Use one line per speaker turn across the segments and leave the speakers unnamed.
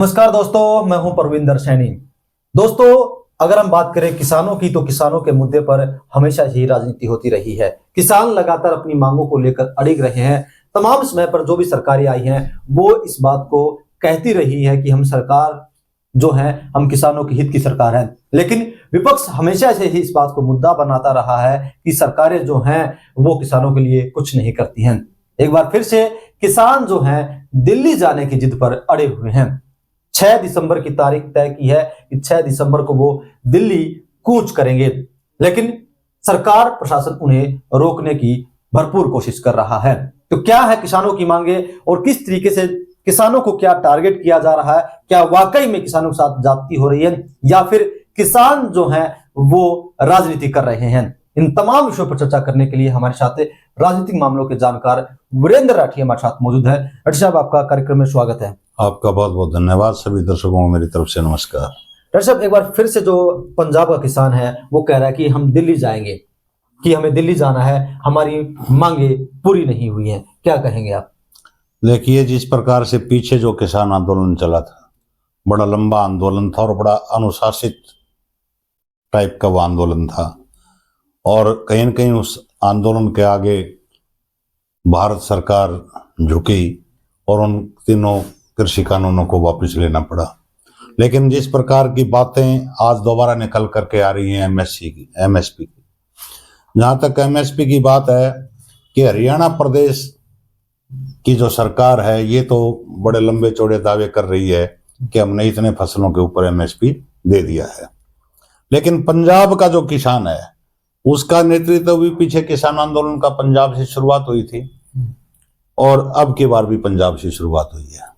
नमस्कार दोस्तों, मैं हूं परविंदर सैनी। दोस्तों, अगर हम बात करें किसानों की, तो किसानों के मुद्दे पर हमेशा ही राजनीति होती रही है। किसान लगातार अपनी मांगों को लेकर अड़िग रहे हैं। तमाम समय पर जो भी सरकारें आई हैं वो इस बात को कहती रही है कि हम सरकार जो है, हम किसानों के हित की सरकार है। लेकिन विपक्ष हमेशा से ही इस बात को मुद्दा बनाता रहा है कि सरकारें जो हैं वो किसानों के लिए कुछ नहीं करती हैं। एक बार फिर से किसान जो हैं दिल्ली जाने की जिद पर अड़े हुए हैं। 6 दिसंबर की तारीख तय की है कि 6 दिसंबर को वो दिल्ली कूच करेंगे, लेकिन सरकार प्रशासन उन्हें रोकने की भरपूर कोशिश कर रहा है। तो क्या है किसानों की मांगे और किस तरीके से किसानों को क्या टारगेट किया जा रहा है? क्या वाकई में किसानों के साथ ज्यादती हो रही है या फिर किसान जो हैं वो राजनीति कर रहे हैं? इन तमाम विषयों पर चर्चा करने के लिए हमारे साथ राजनीतिक मामलों के जानकार वीरेंद्र राठी हमारे साथ मौजूद है। राठी साहब, आपका कार्यक्रम में स्वागत है।
आपका बहुत बहुत धन्यवाद। सभी दर्शकों को मेरी तरफ से नमस्कार।
डॉक्टर साहब, एक बार फिर से जो पंजाब का किसान है वो कह रहा है कि हम दिल्ली जाएंगे, कि हमें दिल्ली जाना है, हमारी मांगे पूरी नहीं हुई हैं। क्या कहेंगे आप?
देखिए, जिस प्रकार से पीछे जो किसान आंदोलन चला था, बड़ा लंबा आंदोलन था और बड़ा अनुशासित टाइप का वो आंदोलन था, और कहीं न कहीं उस आंदोलन के आगे भारत सरकार झुकी और उन तीनों कृषि कानूनों को वापस लेना पड़ा। लेकिन जिस प्रकार की बातें आज दोबारा निकल करके आ रही हैं एमएसपी की, जहाँ तक एमएसपी की बात है कि हरियाणा प्रदेश की जो सरकार है ये तो बड़े लंबे चौड़े दावे कर रही है कि हमने इतने फसलों के ऊपर एमएसपी दे दिया है, लेकिन पंजाब का जो किसान है उसका नेतृत्व भी पीछे किसान आंदोलन का पंजाब से शुरुआत हुई थी और अब की बार भी पंजाब से शुरुआत हुई है।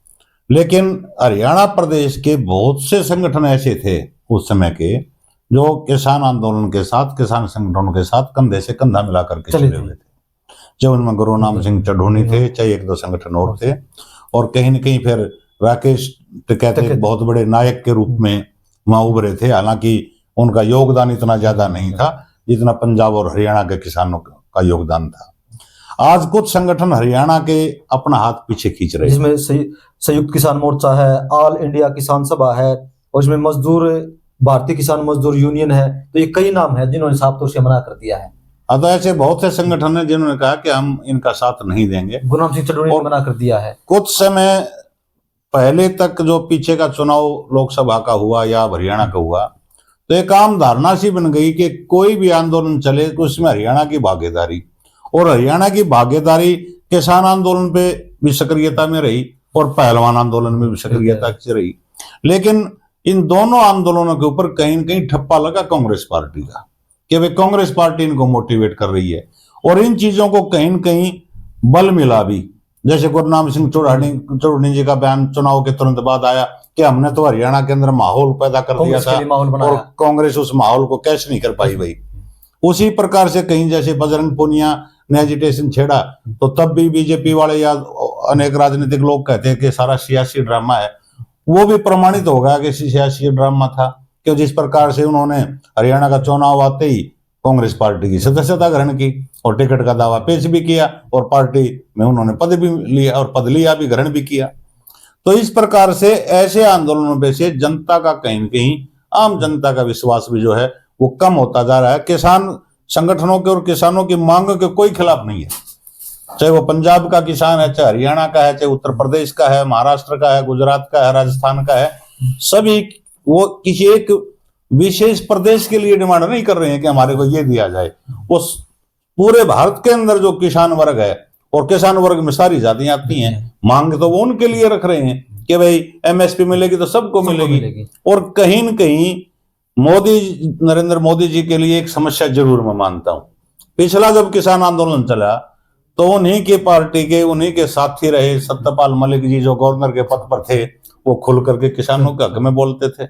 लेकिन हरियाणा प्रदेश के बहुत से संगठन ऐसे थे उस समय के जो किसान आंदोलन के साथ, किसान संगठनों के साथ कंधे से कंधा मिला करके चले हुए थे। चाहे उनमें गुरु नाम सिंह चढ़ोनी थे, चाहे एक दो संगठन और थे, और कहीं न कहीं फिर राकेश टिकैत बहुत बड़े नायक के रूप में वहां उभरे थे। हालांकि उनका योगदान इतना ज्यादा नहीं था जितना पंजाब और हरियाणा के किसानों का योगदान था। आज कुछ संगठन हरियाणा के अपना हाथ पीछे खींच रहे हैं,
जिसमें संयुक्त किसान मोर्चा है, ऑल इंडिया किसान सभा है, और इसमें मजदूर भारतीय किसान मजदूर यूनियन है। तो ये कई नाम है जिन्होंने साफ तौर से मना कर दिया है।
तो ऐसे बहुत से संगठन हैं जिन्होंने कहा कि हम इनका साथ नहीं देंगे।
गुरु नाम सिंह चढ़ोनी ने मना कर दिया है।
कुछ समय पहले तक जो पीछे का चुनाव लोकसभा का हुआ या हरियाणा का हुआ, तो एक आम धारणा सी बन गई कि कोई भी आंदोलन चले तो उसमें हरियाणा की भागीदारी, और हरियाणा की भागीदारी किसान आंदोलन पे भी सक्रियता में रही और पहलवान आंदोलन में भी सक्रियता से रही। लेकिन इन दोनों आंदोलनों के ऊपर कहीं न कहीं ठप्पा लगा कांग्रेस पार्टी का कि वे कांग्रेस पार्टी इनको मोटिवेट कर रही है, और इन चीजों को कहीं न कहीं बल मिला भी। जैसे गुरनाम सिंह चढ़ोनी जी का बयान चुनाव के तुरंत बाद आया कि हमने तो हरियाणा के अंदर माहौल पैदा कर दिया था और कांग्रेस उस माहौल को कैच नहीं कर पाई भाई। उसी प्रकार से कहीं जैसे बजरंग पूनिया ने एजिटेशन छेड़ा तो तब भी बीजेपी वाले या अनेक राजनीतिक लोग कहते हैं कि सारा सियासी ड्रामा है। वो भी प्रमाणित हो गया कि सियासी ड्रामा था, कि जिस प्रकार से उन्होंने हरियाणा का चुनाव आते ही कांग्रेस पार्टी की सदस्यता ग्रहण की और टिकट का दावा पेश भी किया और पार्टी में उन्होंने पद भी लिया और पद लिया भी, ग्रहण भी किया। तो इस प्रकार से ऐसे आंदोलनों में से जनता का कहीं न कहीं, आम जनता का विश्वास भी जो है वो कम होता जा रहा है। किसान संगठनों के और किसानों की मांगों के कोई खिलाफ नहीं है, चाहे वो पंजाब का किसान है, चाहे हरियाणा का है, चाहे उत्तर प्रदेश का है, महाराष्ट्र का है, गुजरात का है, राजस्थान का है। सभी वो किसी एक विशेष प्रदेश के लिए डिमांड नहीं कर रहे हैं कि हमारे को ये दिया जाए। वो पूरे भारत के अंदर जो किसान वर्ग है, और किसान वर्ग में सारी जातियां आती हैं, मांग तो वो उनके लिए रख रहे हैं कि भाई एमएसपी मिलेगी तो सबको मिलेगी। और कहीं न कहीं नरेंद्र मोदी जी के लिए एक समस्या जरूर मैं मानता हूं। पिछला जब किसान आंदोलन चला तो उन्हीं की पार्टी के, उन्हीं के साथी रहे सत्यपाल मलिक जी, जो गवर्नर के पद पर थे, वो खुल करके किसानों के हक में बोलते थे।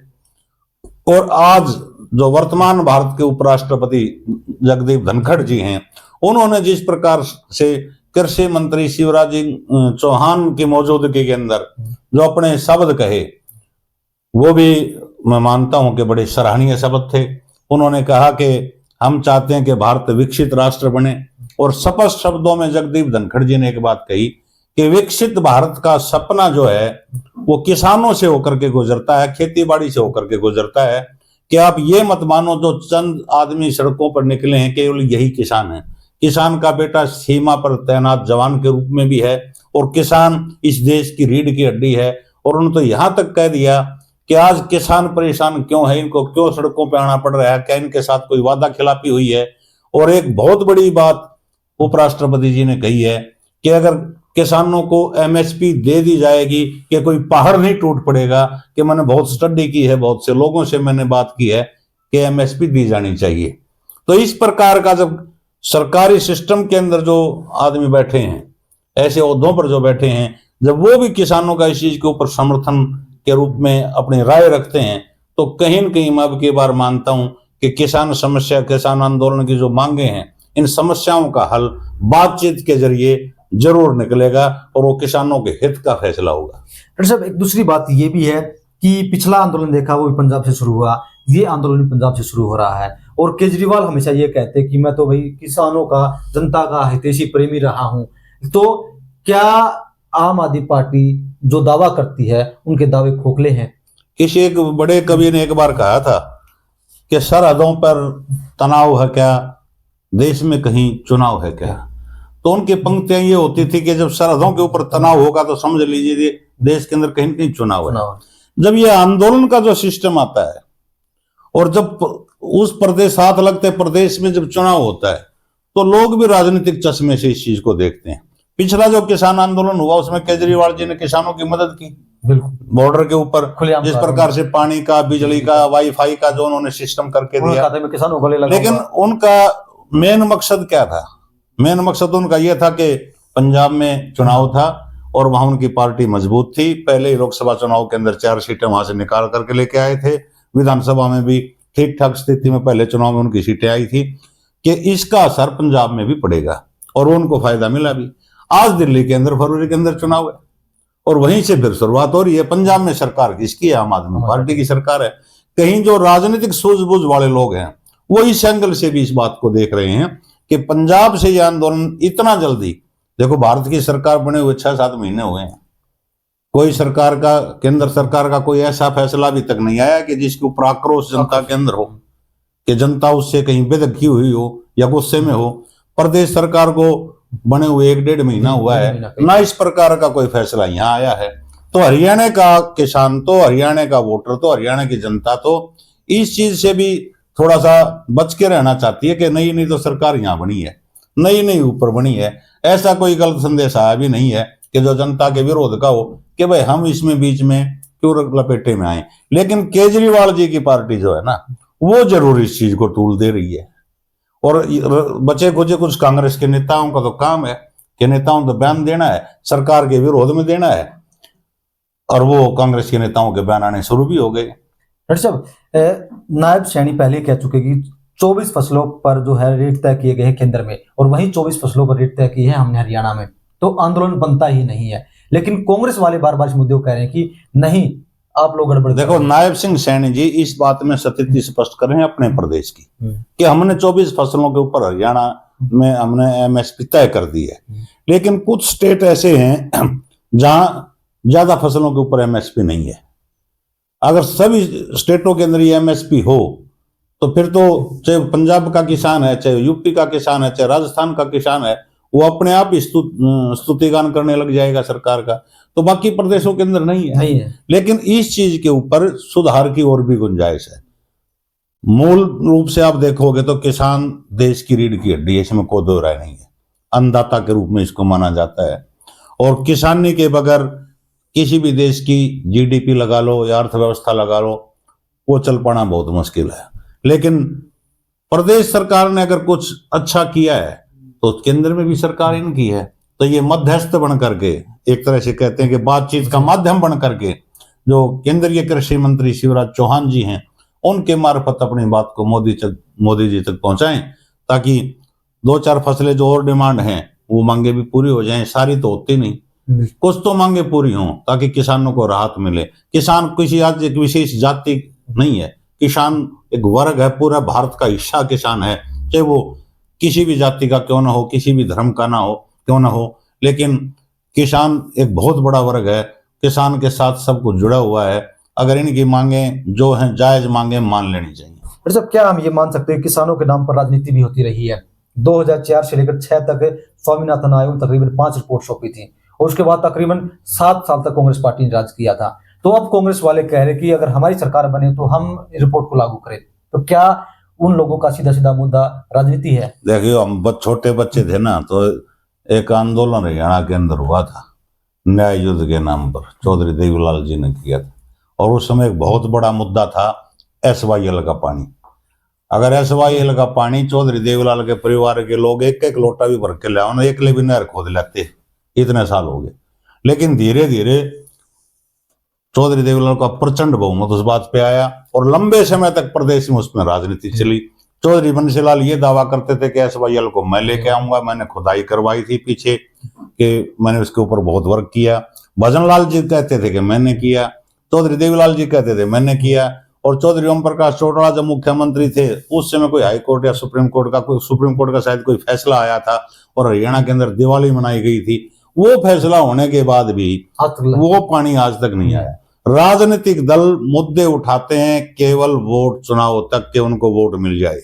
और आज जो वर्तमान भारत के उपराष्ट्रपति जगदीप धनखड़ जी हैं, उन्होंने जिस प्रकार से कृषि मंत्री शिवराज सिंह चौहान की मौजूदगी के अंदर जो अपने शब्द कहे, वो भी मैं मानता हूं कि बड़े सराहनीय शब्द थे। उन्होंने कहा कि हम चाहते हैं कि भारत विकसित राष्ट्र बने, और स्पष्ट शब्दों में जगदीप धनखड़ जी ने एक बात कही कि विकसित भारत का सपना जो है वो किसानों से होकर के गुजरता है, खेती बाड़ी से होकर के गुजरता है। कि आप ये मत मानो जो चंद आदमी सड़कों पर निकले हैं केवल यही किसान है। किसान का बेटा सीमा पर तैनात जवान के रूप में भी है, और किसान इस देश की रीढ़ की हड्डी है। और उन्होंने तो यहां तक कह दिया कि आज किसान परेशान क्यों है, इनको क्यों सड़कों पर आना पड़ रहा है, क्या इनके साथ कोई वादा खिलाफी हुई है। और एक बहुत बड़ी बात उपराष्ट्रपति जी ने कही है कि अगर किसानों को एमएसपी दे दी जाएगी कि कोई पहाड़ नहीं टूट पड़ेगा। कि मैंने बहुत स्टडी की है, बहुत से लोगों से मैंने बात की है कि एमएसपी दी जानी चाहिए। तो इस प्रकार का जब सरकारी सिस्टम के अंदर जो आदमी बैठे हैं, ऐसे ओहदों पर जो बैठे हैं, जब वो भी किसानों का इस चीज के ऊपर समर्थन के रूप में अपनी राय रखते हैं, तो कहीं न कहीं मैं अब की बार मानता हूं कि किसान समस्या, किसान आंदोलन की जो मांगे हैं, इन समस्याओं का हल बातचीत के जरिए जरूर निकलेगा और वो किसानों के हित का फैसला होगा।
डॉक्टर साहब, एक दूसरी बात ये भी है कि पिछला आंदोलन देखा वो भी पंजाब से शुरू हुआ, ये आंदोलन भी पंजाब से शुरू हो रहा है, और केजरीवाल हमेशा ये कहते हैं कि मैं तो भाई किसानों का, जनता का हितैषी प्रेमी रहा हूं। तो क्या आम आदमी पार्टी जो दावा करती है उनके दावे खोखले हैं?
किसी एक बड़े कवि ने एक बार कहा था कि सरहदों पर तनाव है क्या, देश में कहीं चुनाव है क्या। तो उनकी पंक्तियां ये होती थी कि जब सरहदों के ऊपर तनाव होगा तो समझ लीजिए देश के अंदर कहीं न कहीं चुनाव है। जब ये आंदोलन का जो सिस्टम आता है और जब उस प्रदेश साथ लगते प्रदेश में जब चुनाव होता है, तो लोग भी राजनीतिक चश्मे से इस चीज को देखते हैं। पिछला जो किसान आंदोलन हुआ उसमें केजरीवाल जी ने किसानों की मदद की, बिल्कुल बॉर्डर के ऊपर जिस प्रकार से पानी का, बिजली का, वाईफाई का जो उन्होंने सिस्टम करके दिया,
किसानों को
लेकिन उनका मेन मकसद क्या था? मेन मकसद उनका यह था कि पंजाब में चुनाव था और वहां उनकी पार्टी मजबूत थी। पहले ही लोकसभा चुनाव के अंदर 4 सीटें वहां से निकाल करके लेके आए थे, विधानसभा में भी ठीक ठाक स्थिति में पहले चुनाव में उनकी सीटें आई थी कि इसका असर पंजाब में भी पड़ेगा, और उनको फायदा मिला भी। आज दिल्ली के अंदर फरवरी के अंदर चुनाव है और वहीं से फिर शुरुआत हो रही है। पंजाब में सरकार किसकी है? आम आदमी पार्टी की सरकार है। कहीं जो राजनीतिक सूझबूझ वाले लोग हैं वो इस एंगल से भी इस बात को देख रहे हैं कि पंजाब से यह आंदोलन इतना जल्दी, देखो भारत की सरकार बने हुए 6-7 महीने हुए हैं, कोई सरकार का, केंद्र सरकार का कोई ऐसा फैसला अभी तक नहीं आया कि जिसके ऊपर आक्रोश जनता के अंदर हो, कि जनता उससे कहीं बेदखी हुई हो या गुस्से में हो। प्रदेश सरकार को बने हुए 1-1.5 महीना हुआ है, ना इस प्रकार का कोई फैसला यहाँ आया है। तो हरियाणा का किसान, तो हरियाणा का वोटर, तो हरियाणा की जनता तो इस चीज से भी थोड़ा सा बच के रहना चाहती है कि नहीं तो सरकार यहाँ बनी है, नई ऊपर बनी है। ऐसा कोई गलत संदेश आया भी नहीं है कि जो जनता के विरोध का हो कि भाई हम इसमें बीच में क्यों लपेटे में आए। लेकिन केजरीवाल जी की पार्टी जो है ना, वो जरूर इस चीज को टूल दे रही है। और बचे कुछ कांग्रेस के नेताओं का तो काम है कि नेताओं को बयान देना है, सरकार के विरोध में देना है, और वो कांग्रेस के नेताओं के बयान आने शुरू भी हो गए।
डॉक्टर साहब, नायब सैनी पहले कह चुके कि 24 फसलों पर जो है रेट तय किए गए हैं केंद्र में, और वहीं 24 फसलों पर रेट तय किए हैं हमने हरियाणा में, तो आंदोलन बनता ही नहीं है। लेकिन कांग्रेस वाले बार बार इस मुद्दे को कह रहे हैं कि नहीं, आप लोग गड़बड़।
देखो, नायब सिंह सैनी जी इस बात में स्थिति स्पष्ट कर रहे हैं अपने प्रदेश की कि हमने 24 फसलों के ऊपर हरियाणा में हमने एमएसपी तय कर दी है। लेकिन कुछ स्टेट ऐसे हैं जहां ज्यादा फसलों के ऊपर एमएसपी नहीं है। अगर सभी स्टेटों के अंदर ये एमएसपी हो तो फिर तो चाहे पंजाब का किसान है, चाहे यूपी का किसान है, चाहे राजस्थान का किसान है, वो अपने आप स्तुतिगान करने लग जाएगा सरकार का। तो बाकी प्रदेशों के अंदर नहीं है। लेकिन इस चीज के ऊपर सुधार की और भी गुंजाइश है। मूल रूप से आप देखोगे तो किसान देश की रीढ़ की हड्डी है, इसमें कोई दो राय नहीं है। अन्नदाता के रूप में इसको माना जाता है, और किसानी के बगैर किसी भी देश की जीडीपी लगा लो या अर्थव्यवस्था लगा लो, वो चल पाना बहुत मुश्किल है। लेकिन प्रदेश सरकार ने अगर कुछ अच्छा किया है तो केंद्र में भी सरकार इनकी है, तो ये मध्यस्थ बन करके, एक तरह से कहते हैं कि बातचीत का माध्यम बन करके, जो केंद्रीय कृषि मंत्री शिवराज चौहान जी हैं, उनके मार्फत अपनी बात को मोदी जी तक पहुंचाएं, ताकि 2-4 फसलें जो और डिमांड हैं वो मांगे भी पूरी हो जाएं। सारी तो होती नहीं, कुछ तो मांगे पूरी हों ताकि किसानों को राहत मिले। किसान किसी आज एक विशेष जाति नहीं है, किसान एक वर्ग है, पूरा भारत का हिस्सा किसान है, चाहे वो किसी भी जाति का क्यों ना हो, किसी भी धर्म का ना हो क्यों ना हो। लेकिन किसान एक बहुत बड़ा वर्ग है, किसान के साथ सब कुछ जुड़ा हुआ है। अगर इनकी मांगे जो हैं जायज मांगे मान लेनी चाहिए।
डॉक्टर साहब, क्या हम ये मान सकते हैं किसानों के नाम पर राजनीति भी होती रही है? 2004 से लेकर 6 तक स्वामीनाथन आयोग ने तकरीबन 5 रिपोर्ट सौंपी थी और उसके बाद तकरीबन 7 साल तक कांग्रेस पार्टी ने राज किया था। तो अब कांग्रेस वाले कह रहे हैं कि अगर हमारी सरकार बने तो हम रिपोर्ट को लागू करें। तो क्या उन लोगों का सीधा सीधा मुद्दा राजनीति है?
देखिए, हम छोटे बच्चे थे ना, तो एक आंदोलन हरियाणा के अंदर हुआ था न्याय युद्ध के नाम पर, चौधरी देवीलाल जी ने किया था। और उस समय एक बहुत बड़ा मुद्दा था SYL का पानी। अगर SYL का पानी चौधरी देवीलाल के परिवार के लोग एक एक लोटा भी भर के ले आओ ना, एक ले भी नहर खोद लेते, इतने साल हो गए। लेकिन धीरे धीरे चौधरी देवीलाल का प्रचंड बहुमत उस बात पे आया और लंबे समय तक प्रदेश में उसमें राजनीति चली। चौधरी बंसीलाल ये दावा करते थे कि SYL को मैं लेके आऊंगा, मैंने खुदाई करवाई थी पीछे कि मैंने उसके ऊपर बहुत वर्क किया। भजन लाल जी कहते थे कि मैंने किया, चौधरी देवीलाल जी कहते थे मैंने किया। और चौधरी ओम प्रकाश चौटाला जब मुख्यमंत्री थे उस समय कोई हाई कोर्ट या सुप्रीम कोर्ट का शायद कोई फैसला आया था और हरियाणा के अंदर दिवाली मनाई गई थी। वो फैसला होने के बाद भी वो पानी आज तक नहीं आया। राजनीतिक दल मुद्दे उठाते हैं केवल वोट चुनाव तक के, उनको वोट मिल जाए।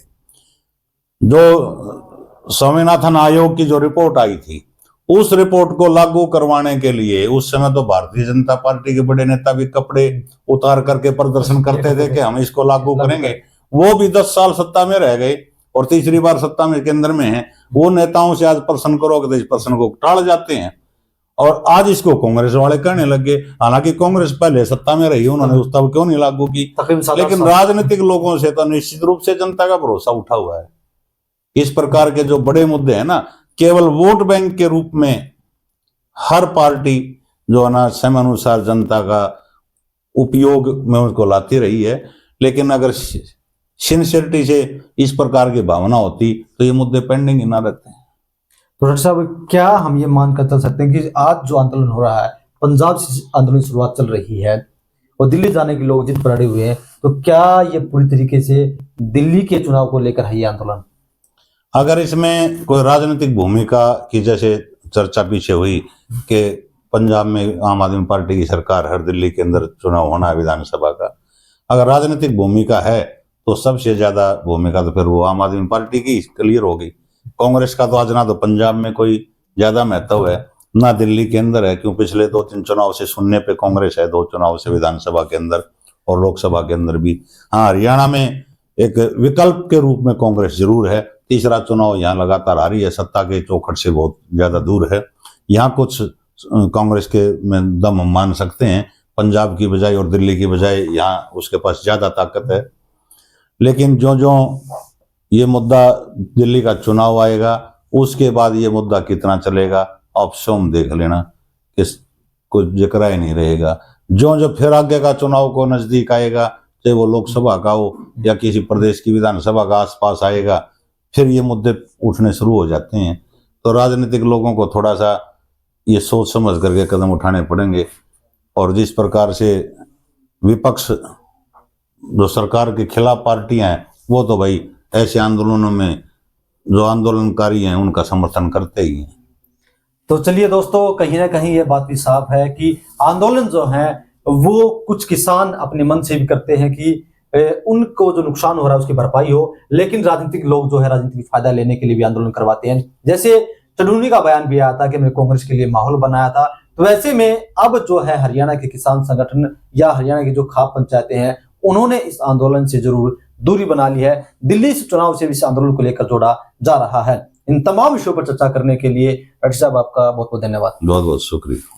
जो स्वामीनाथन आयोग की जो रिपोर्ट आई थी उस रिपोर्ट को लागू करवाने के लिए उस समय तो भारतीय जनता पार्टी के बड़े नेता भी कपड़े उतार करके प्रदर्शन करते थे कि हम इसको लागू करेंगे। वो भी 10 साल सत्ता में रह गए और तीसरी बार सत्ता में केंद्र में है। वो नेताओं से आज प्रश्न करोगे तो इस प्रश्न को टाल जाते हैं और आज इसको कांग्रेस वाले कहने लगे। हालांकि कांग्रेस पहले सत्ता में रही, उन्होंने उस तब क्यों नहीं लागू की। लेकिन राजनीतिक लोगों से तो निश्चित रूप से जनता का भरोसा उठा हुआ है। इस प्रकार के जो बड़े मुद्दे हैं ना, केवल वोट बैंक के रूप में हर पार्टी जो है ना समय अनुसार जनता का उपयोग में उसको लाती रही है। लेकिन अगर सिंसियरिटी से इस प्रकार की भावना होती तो ये मुद्दे पेंडिंग ही ना रहते हैं।
तो डॉक्टर साहब, क्या हम ये मानकर चल सकते हैं कि आज जो आंदोलन हो रहा है, पंजाब से आंदोलन की शुरुआत चल रही है और दिल्ली जाने के लोग जिद पर अड़े हुए हैं, तो क्या ये पूरी तरीके से दिल्ली के चुनाव को लेकर है ये आंदोलन?
अगर इसमें कोई राजनीतिक भूमिका की जैसे चर्चा पीछे हुई कि पंजाब में आम आदमी पार्टी की सरकार हर दिल्ली के अंदर चुनाव होना है विधानसभा का, अगर राजनीतिक भूमिका है तो सबसे ज्यादा भूमिका तो फिर वो आम आदमी पार्टी की क्लियर होगी। कांग्रेस का तो आज ना तो पंजाब में कोई ज्यादा महत्व है ना दिल्ली के अंदर है, क्यों पिछले 2-3 चुनाव से शून्य पे कांग्रेस है, 2 चुनाव से विधानसभा के अंदर और लोकसभा के अंदर भी। हाँ, हरियाणा में एक विकल्प के रूप में कांग्रेस जरूर है। तीसरा चुनाव यहाँ लगातार आ रही है, सत्ता के चौखट से बहुत ज्यादा दूर है। यहाँ कुछ कांग्रेस के में दम हम मान सकते हैं, पंजाब की बजाय और दिल्ली की बजाय यहाँ उसके पास ज्यादा ताकत है। लेकिन जो जो ये मुद्दा दिल्ली का चुनाव आएगा उसके बाद ये मुद्दा कितना चलेगा आप स्वयं देख लेना, किस कुछ जिक्र ही नहीं रहेगा। जो जो फिर आगे का चुनाव को नजदीक आएगा, चाहे वो लोकसभा का हो या किसी प्रदेश की विधानसभा का आसपास आएगा, फिर ये मुद्दे उठने शुरू हो जाते हैं। तो राजनीतिक लोगों को थोड़ा सा ये सोच समझ करके कदम उठाने पड़ेंगे। और जिस प्रकार से विपक्ष जो सरकार के खिलाफ पार्टियां हैं वो तो भाई ऐसे आंदोलनों में जो आंदोलनकारी हैं उनका समर्थन करते ही हैं।
तो चलिए दोस्तों, कहीं ना कहीं ये बात भी साफ है कि आंदोलन जो है वो कुछ किसान अपने मन से भी करते हैं कि उनको जो नुकसान हो रहा है उसकी भरपाई हो, लेकिन राजनीतिक लोग जो है राजनीतिक फायदा लेने के लिए भी आंदोलन करवाते हैं। जैसे चढ़ूनी का बयान भी आया था कि मैंने कांग्रेस के लिए माहौल बनाया था, तो वैसे में अब जो है हरियाणा के किसान संगठन या हरियाणा की जो खाप पंचायतें हैं उन्होंने इस आंदोलन से जरूर दूरी बना ली है। दिल्ली से चुनाव से भी इस आंदोलन को लेकर जोड़ा जा रहा है। इन तमाम विषयों पर चर्चा करने के लिए डॉक्टर साहब आपका बहुत बहुत धन्यवाद।
बहुत बहुत शुक्रिया।